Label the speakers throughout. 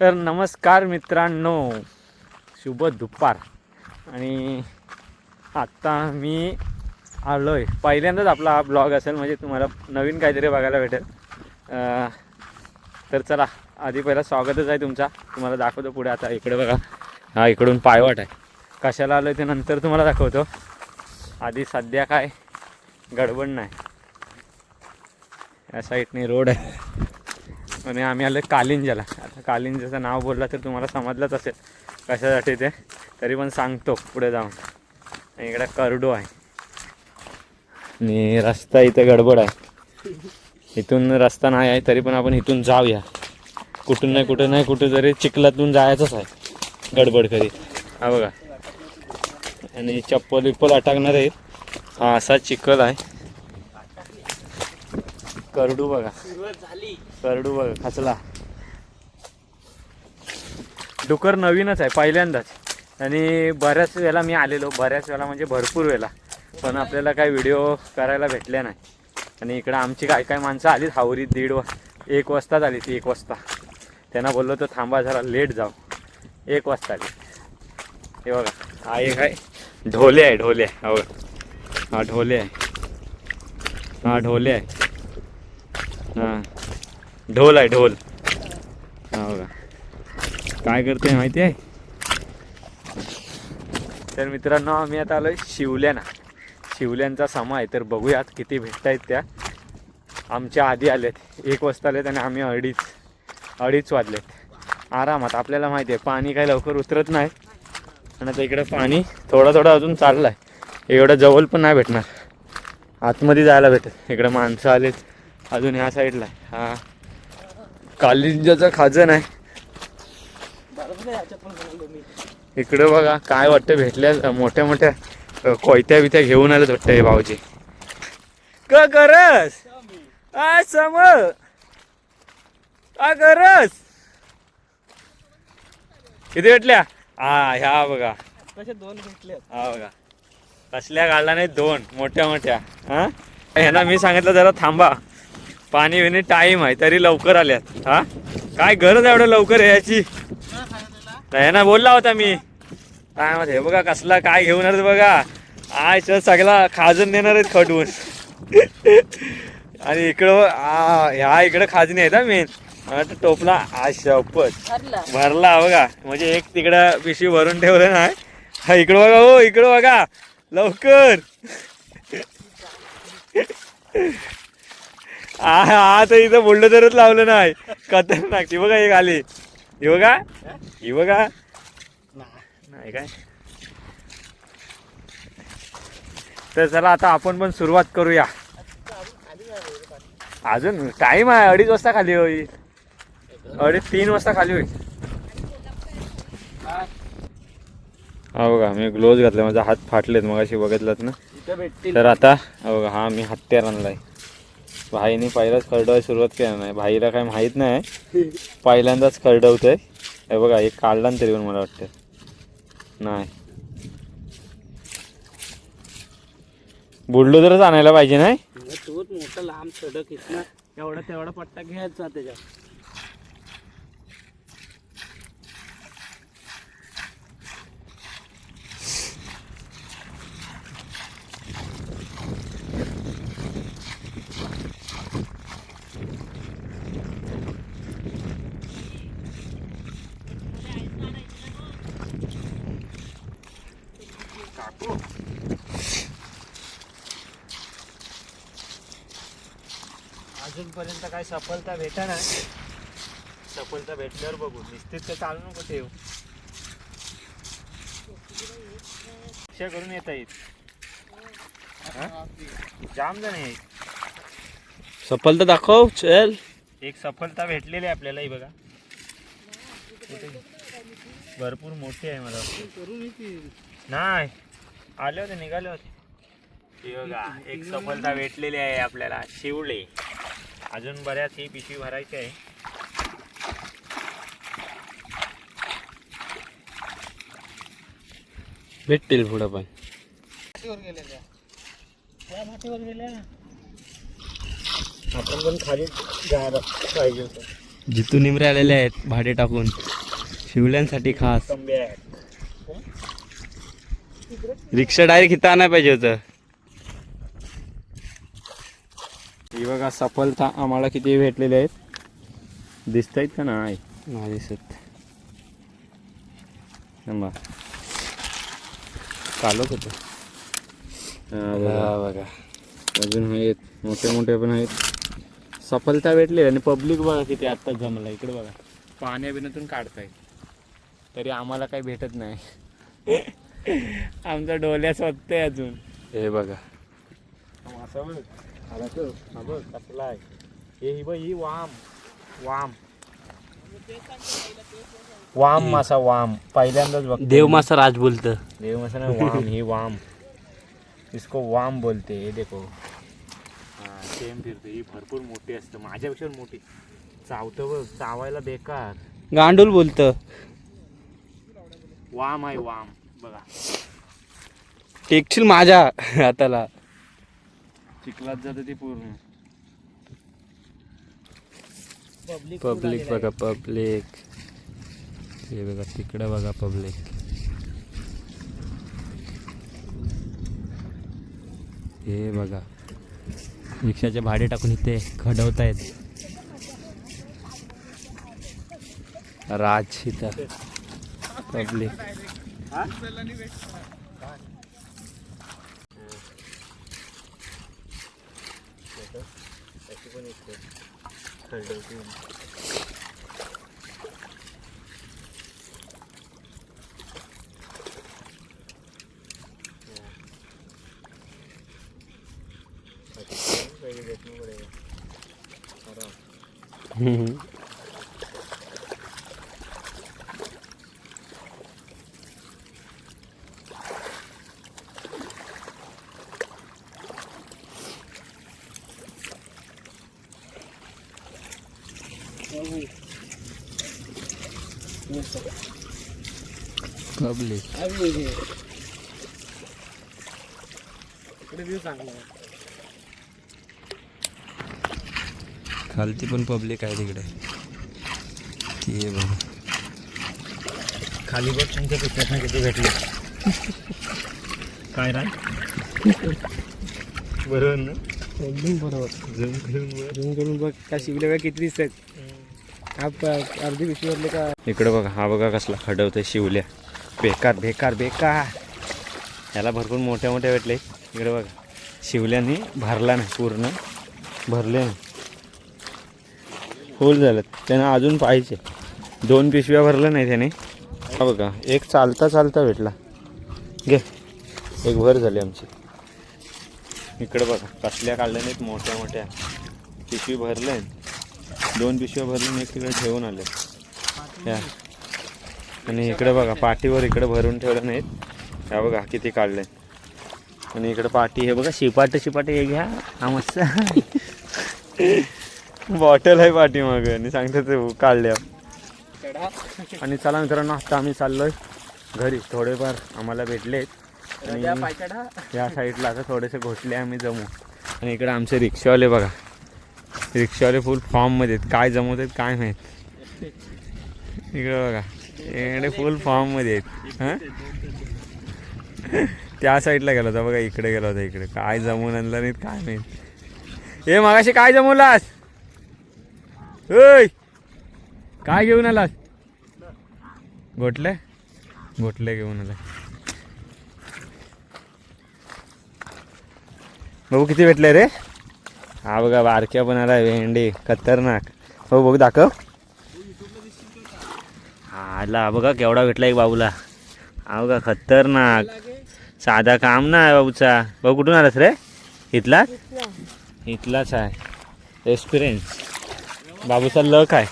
Speaker 1: तर नमस्कार मित्रांनो, शुभ दुपार. आणि आत्ता मी आलो आहे, पहिल्यांदाच आपला हा ब्लॉग असेल, म्हणजे तुम्हाला नवीन काहीतरी बघायला भेटेल. तर चला, आधी पहिला स्वागतच आहे तुमचा. तुम्हाला दाखवतो पुढे. आता इकडे बघा, हा इकडून पायवाट आहे. कशाला आलो आहे ते नंतर तुम्हाला दाखवतो. आधी सध्या काय गडबड नाही. या साईडने रोड आहे आणि आम्ही आलो कालिंजाला. आता कालिंजाचं नाव बोललं तर तुम्हाला समजलंच असेल कशासाठी ते, तरी पण सांगतो पुढे जाऊन. इकडे करडो आहे आणि रस्ता इथे गडबड आहे. इथून रस्ता नाही आहे, तरी पण आपण इथून जाऊया. कुठून नाही कुठं तरी चिखलातून जायचंच आहे गडबड करीत. हा बघा, आणि चप्पल विप्पल अटकणार आहे. हा असा चिखल आहे. करडू बघा, करडू बघा खचला. डुकर नवीनच आहे, पहिल्यांदाच. आणि बऱ्याच वेळेला मी आलेलो, बऱ्याच वेळेला म्हणजे भरपूर वेळेला, पण आपल्याला काही व्हिडिओ करायला भेटले नाही. आणि इकडं आमची काय माणसं आलीत हावरी 1 वाजताच आली ती. 1 वाजता त्यांना बोललो तर थांबा जरा लेट जाऊ. 1 वाजता आली. हे बघा, हा एक आहे ढोले आहे. ढोले आहे, हो हा ढोले आहे. हा ढोले आहे. हां ढोल आहे, ढोल. हा बघा काय करते माहिती आहे. तर मित्रांनो, आम्ही आता आलो आहे शिवल्याना. शिवल्यांचा समा आहे, तर बघूयात किती भेटत आहेत त्या. आमच्या आधी आलेत, 1 वाजता आलेत आणि आम्ही अडीच वाजलेत आरामात. आपल्याला माहिती आहे पाणी काही लवकर उतरत नाही. आणि आता इकडे पाणी थोडं अजून चाललं आहे. एवढं जवळ पण नाही भेटणार, आतमध्ये जायला भेटत. इकडे माणसं आलेत अजून ह्या साईडला. हा कालिंजाचा खाजन आहे. इकडे बघा काय वाटतं, भेटल्या मोठ्या कोयत्या बित्या घेऊन आलेत वाटतं हे भाऊजी. का गरज आ सम आ गरज किती भेटल्या? हा ह्या बघा
Speaker 2: कशा 2 भेटले.
Speaker 1: हा बघा कसल्या काढला नाही, 2 मोठ्या. हा ह्यांना मी सांगितलं जरा थांबा, पाणी विणी टाईम आहे, तरी लवकर आल्यात. हा काय गरज आहे एवढं लवकर यायची. ह्यांना बोलला होता मी. काय मध्ये बघा कसला काय घेऊन आलं बघा. आय सगळा खाजून देणार आहेत खटवून. आणि इकडं ह्या इकडं खाजणी आहेत. मेन टोपला शपथ भरला बघा. म्हणजे एक तिकडं पिशवी भरून ठेवलं नाही. हा इकडं बघा, हो इकडं बघा लवकर. आता इथं बुलडोझरच लावलं नाही, खतरनाक. ती बघा एक आली, ही बघा नाही काय. तर चला आता आपण पण सुरुवात करूया. अजून टाइम आहे, 2:30 वाजता खाली होईल. 3 वाजता खाली होईल. हा बघा मी ग्लोव्ज घातले, माझा हात फाटलेत मगाशी बघितलात ना. तर आता बघा, हा मी हत्यार आणलाय. भाईने पहिलाच खरडवायला सुरुवात केली नाही. भाईला काय माहीत नाही, पहिल्यांदाच खरडवतोय. हे बघा एक काढला ना तरी पण मला वाटतं नाही. बुलडोझरच आणायला पाहिजे नाही.
Speaker 2: तोच मोठा लांब सडक इथनं तेवढा पट्टा घ्यायचा त्याच्यात.
Speaker 1: अजूनपर्यंत काय सफलता भेटा नाही. सफलता भेटल्यावर बघू. निश्चित तर चालू नको ठेव, शिक्षा करून येता येईल. जाम जण आहे.
Speaker 2: सफलता दाखव चल.
Speaker 1: एक सफलता भेटलेली आहे आपल्याला. ही बघा भरपूर मोठी आहे. मला नाही आले होते, निघाले होते. ही बघा एक सफलता भेटलेली आहे आपल्याला, शिवले. अजून बऱ्याच ही पिशवी भरायची आहे.
Speaker 2: भेटतील पुढं पण.
Speaker 1: आपण पण खाली जायला पाहिजे होतं.
Speaker 3: जितू निमरे आलेले आहेत भाडे टाकून शिवल्यांसाठी खास. रिक्षा डायरेक्ट इथं आणायला पाहिजे होतं.
Speaker 1: ही बघा सफलता आम्हाला किती भेटलेले आहेत दिसत आहेत का नाही?
Speaker 3: नाही दिसत.
Speaker 1: थांबा. कालच होतं.
Speaker 3: बघा
Speaker 1: अजून आहेत मोठे मोठे पण आहेत. सफलता भेटले आणि पब्लिक बघा किती आत्ताच जमला. इकडे बघा पाण्याबिण्यातून काढताय तरी आम्हाला काही भेटत नाही. आमचा डोल्या स्वतः अजून.
Speaker 3: हे बघा
Speaker 1: असं बघ आला तो. हा बघ कसला आहे हे. ही बघ ही वाम वाम वाम मासा. वाम पहिल्यांदाच बघ.
Speaker 3: देव मासा राज बोलतं.
Speaker 1: देव मासा ना वाम. ही वाम इसको वाम बोलते. हे देखो हा सेम फिरते. ही भरपूर मोठी असते माझ्यापेक्षा मोठी. चावतं बघ चावायला बेकार.
Speaker 3: गांडूल बोलतं.
Speaker 1: वाम आहे वाम बघा.
Speaker 3: टेकशील माझ्या हाताला.
Speaker 1: चिखलात जातं ती पूर्ण.
Speaker 3: पब्लिक बघा पब्लिक. हे बघा तिकडं बघा पब्लिक. हे बघा रिक्षाचे भाडे टाकून इथे खडवतायत. राज इथं पब्लिक. पब्लिक खालती पण पब्लिक आहे तिकडे. ते बघा
Speaker 1: खाली बघ तुमच्या पिक्चर किती भेटले. काय राय बरोबर ना?
Speaker 2: बरोबर. झूम करून बघ का शिवले बघ किती दिसत आहेत. अर्धी पिशवी भरले का.
Speaker 1: इकडे बघा हा बघा कसला खडवतोय शिवल्या. बेकार बेकार बेकार. याला भरपूर मोठ्या मोठ्या भेटले. इकडे बघा शिवल्याने भरला नाही पूर्ण. भरले नाही फुल झालं. त्यानं अजून पाहिजे. 2 पिशव्या भरलं नाही त्याने. हा बघा एक चालता चालता भेटला. घे एक भर झाली आमची. इकडे बघा कसल्या काढल्या नाहीत मोठ्या मोठ्या. पिशवी भरले 2 पिशव्या भरले. एक तिकडे ठेवून आले या. आणि इकडे बघा पाठीवर इकडे भरून ठेवलं नाहीत. ह्या बघा किती काढले. आणि इकडे पाठी हे बघा शिपाटे शिपाटे हे घ्या. हा मस्त बॉटल आहे पाठीमागं आणि सांगतात ते काढल्या. आणि चला मित्रांनो आता आम्ही चाललोय घरी. थोडेफार आम्हाला भेटलेत आणि या साईडला आता थोडेसे घोटले आम्ही जमू. आणि इकडे आमचे रिक्षावाले बघा. रिक्षावाले फुल फॉर्ममध्ये आहेत. काय जमवत आहेत काय माहीत. इकडे बघा इकडे फुल फॉर्ममध्ये आहेत. हां त्या साईडला गेला होता बघा. इकडे गेला होता. इकडे काय जमवून आणलं नाहीत काय माहीत. हे मगाशी काय जमवलास? ओय काय घेऊन आलास? घोटले घोटले घेऊन आला. बघू किती भेटले रे. हा बघा बारक्या पण आला. भेंडी खतरनाक. हो बघू दाखव. आला बघा केवढा भेटला एक बाबूला. हा बघा खतरनाक. साधा काम ना बाबूचा. भाऊ कुठून आलास रे? इथलाच इथलाच आहे. एक्सपिरियन्स बाबूचा लक आहे.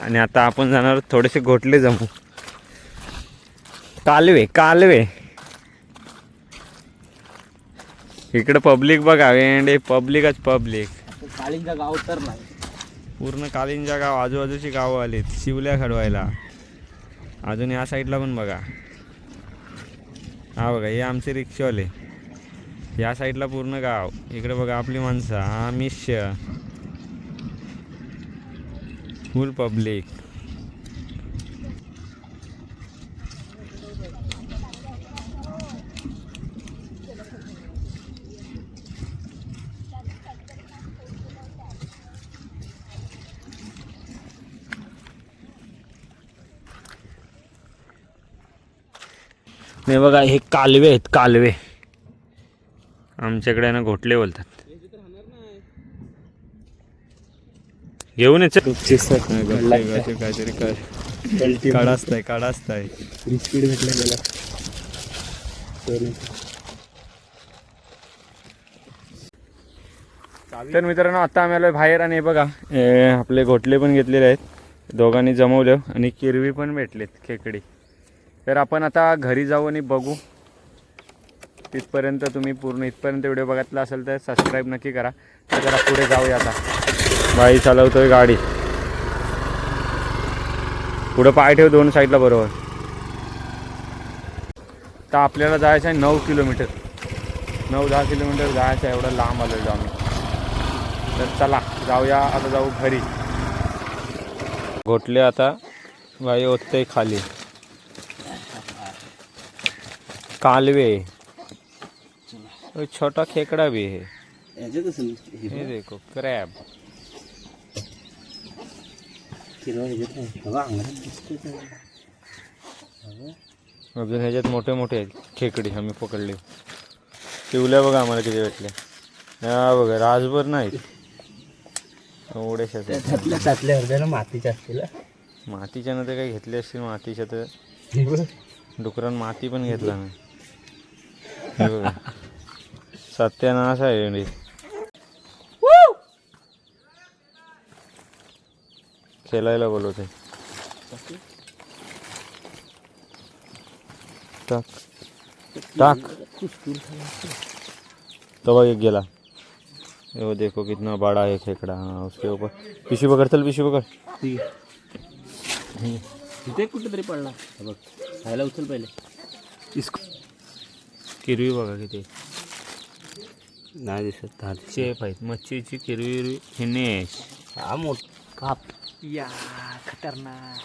Speaker 1: आणि आता आपण जाणार थोडेसे घोटले जमू. कालवे कालवे. इकडे पब्लिक बघा. वेंडे पब्लिकच पब्लिक.
Speaker 2: काळींचा गाव तर नाही.
Speaker 1: पूर्ण कालिंजा गाव आजूबाजूची गावं आलीत शिवल्या खडवायला. अजून या साईडला पण बघा. हा बघा हे आमचे रिक्षावाले. या साईडला पूर्ण गाव. इकडे बघा आपली माणसं. हा मिश्य
Speaker 3: फुल पब्लिक.
Speaker 1: हे बघा हे कालवे आहेत कालवे. आमच्याकडे ना घोटले बोलतात. घेऊन यायचं
Speaker 3: काहीतरी काढासताय
Speaker 2: स्पीड भेटला गेला.
Speaker 1: तर मित्रांनो आता आम्ही आलोय बाहेर आणि हे बघा आपले घोटले पण घेतलेले आहेत. दोघांनी जमवले आणि किरवी पण भेटलेत खेकडी. तर आपण आता घरी जाऊ आणि बघू. तिथपर्यंत तुम्ही पूर्ण इथपर्यंत व्हिडिओ बघितला असेल तर सबस्क्राईब नक्की करा. तर जरा पुढे जाऊया आता. बाई चालवतोय गाडी. पुढं पाय ठेव 2 साईडला बरोबर. तर आपल्याला जायचं आहे 9 किलोमीटर. 9-10 किलोमीटर जायचं आहे. एवढं लांब आलेलो आम्ही. तर चला जाऊया आता. जाऊ घरी. घोटले आता बाई ओतते खाली. कालवे. छोटा खेकड़ा भी है. ये देखो क्रैब. अजून ह्याच्यात मोठे मोठे आहेत खेकडी आम्ही पकडले. शिवल्या बघा आम्हाला किती भेटले. हा बघा राजभर नाहीत एवढ्याशा.
Speaker 2: मातीच्या असतील.
Speaker 1: मातीच्या ना ते काही घेतले असतील. मातीच्या तर डुकरान माती पण घेतला नाही. हे बघा सत्यानाश आहे. खेळायला बोलवते. टाक टाक. तो बघ एक गेला. वो देखो कितना बड़ा है खेकड़ा. हाँ उसके ऊपर पिशवी पकड़. चल पिशवी पकड़.
Speaker 2: तिथे कुठेतरी पडला बघ. खायला उचल पहिले.
Speaker 1: किरवी बघा किती
Speaker 2: नाही दिसत.
Speaker 1: चेप आहेत. मच्छीची किरवी फिनिश.
Speaker 2: हा मोठा काप. या खतरनाक.